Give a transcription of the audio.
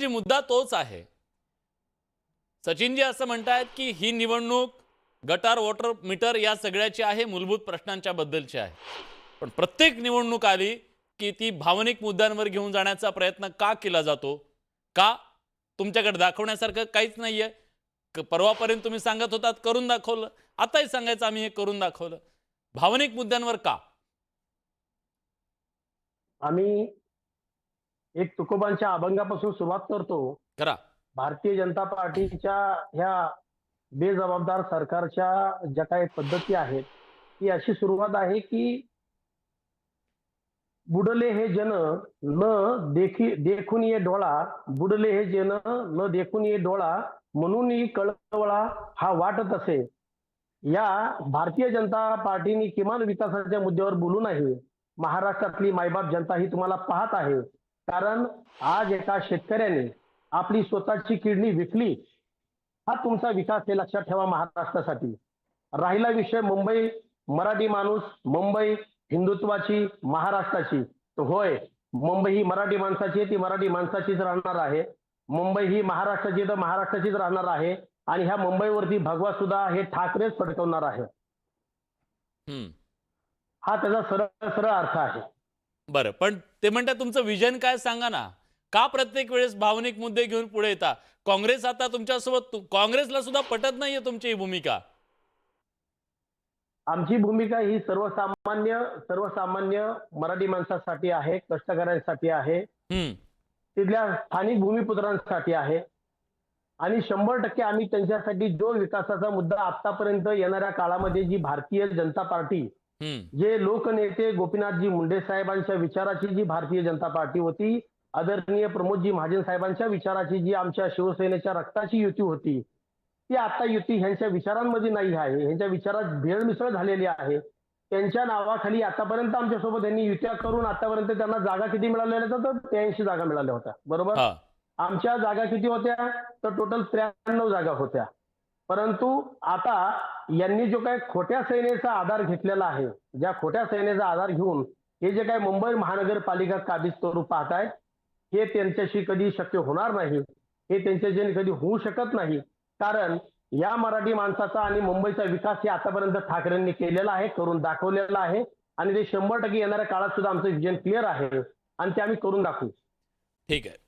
सचिनजी मुद्दा तोच आहे। सचिनजी असं म्हणतायत की ही निवडणूक गटार वॉटर मीटर या सगळ्याची आहे, मूलभूत प्रश्नांच्या बद्दलची आहे। पण प्रत्येक निवडणूक आली की ती भावनिक मुद्द्यांवर घेऊन जाण्याचा प्रयत्न का केला जातो? का? तुमच्याकडे दाखवण्यासारखं काहीच नाहीये। परवापर्यंत तुम्ही सांगत होतात करून दाखवलं, आताही सांगायचं आम्ही हे करून दाखवलं। भावनिक मुद्द्यांवर का? आम्ही एक तुकोबांच्या अभंगापासून सुरुवात करतो। करा। भारतीय जनता पार्टीच्या ह्या बेजबाबदार सरकारच्या ज्या काही पद्धती आहेत, ती अशी सुरुवात आहे की बुडले हे जन न देखून ये डोळा, बुडले हे जन न देखून ये डोळा, म्हणून कळवळा हा वाटत असे। या भारतीय जनता पार्टीने किमान विकासाच्या मुद्द्यावर बोलू नये। महाराष्ट्रातली मायबाप जनता ही तुम्हाला पाहत आहे। कारण आज एका शेतकऱ्याने आपली स्वतःची किडनी विकली, हा तुमचा विकास हे लक्षात ठेवा महाराष्ट्रासाठी। राहिला विषय मुंबई, मराठी माणूस, मुंबई हिंदुत्वाची, महाराष्ट्राची, तर होय, मुंबई ही मराठी माणसाची आहे, ती मराठी माणसाचीच राहणार आहे। मुंबई ही महाराष्ट्राची तर महाराष्ट्राचीच राहणार आहे। आणि ह्या मुंबईवरती भगवा सुद्धा हे ठाकरेच फडकवणार आहे। हा त्याचा सरळ सरळ अर्थ आहे। बरं, पण ते म्हणतात तुमचं विजन काय सांगा ना? का प्रत्येक वेळेस भावनिक मुद्दे घेऊन पुढे येता? काँग्रेस आता तुमच्यासोबत, काँग्रेसला सुद्धा पटत नाहीये तुमची ही भूमिका। आमची भूमिका ही सर्वसामान्य मराठी माणसासाठी आहे, कष्टकऱ्यांसाठी आहे, तिथल्या स्थानिक भूमिपुत्रांसाठी आहे। आणि 100% आम्ही त्यांच्यासाठी जो विकासाचा मुद्दा आतापर्यंत येणाऱ्या काळामध्ये जी भारतीय जनता पार्टी, जे लोकनेते गोपीनाथजी मुंडे साहेबांच्या विचाराची जी भारतीय जनता पार्टी होती, आदरणीय प्रमोदजी महाजन साहेबांच्या विचाराची जी आमच्या शिवसेनेच्या रक्ताची युती होती, ती आता युती ह्यांच्या विचारांमध्ये नाही आहे। ह्यांच्या विचारात भेळमिसळ झालेली आहे। त्यांच्या नावाखाली आतापर्यंत आमच्यासोबत यांनी युत्या करून आतापर्यंत त्यांना जागा किती मिळालेल्या होत्या? तर 83 जागा मिळाल्या होत्या, बरोबर? आमच्या जागा किती होत्या? तर टोटल 93 जागा होत्या। परंतु आता यांनी जो काही खोट्या सेनेचा आधार घेतलेला आहे, ज्या खोट्या सेनेचा आधार घेऊन हे जे काही मुंबई महानगरपालिका काबीज करू पाहतायत, हे त्यांच्याशी कधी शक्य होणार नाही। हे त्यांच्याशी कधी होऊ शकत नाही। कारण या मराठी माणसाचा आणि मुंबईचा विकास हे आतापर्यंत ठाकरेंनी केलेला आहे, करून दाखवलेला आहे। आणि ते 100% येणाऱ्या काळात सुद्धा आमचं विजन क्लिअर आहे आणि ते आम्ही करून दाखवू। ठीक आहे।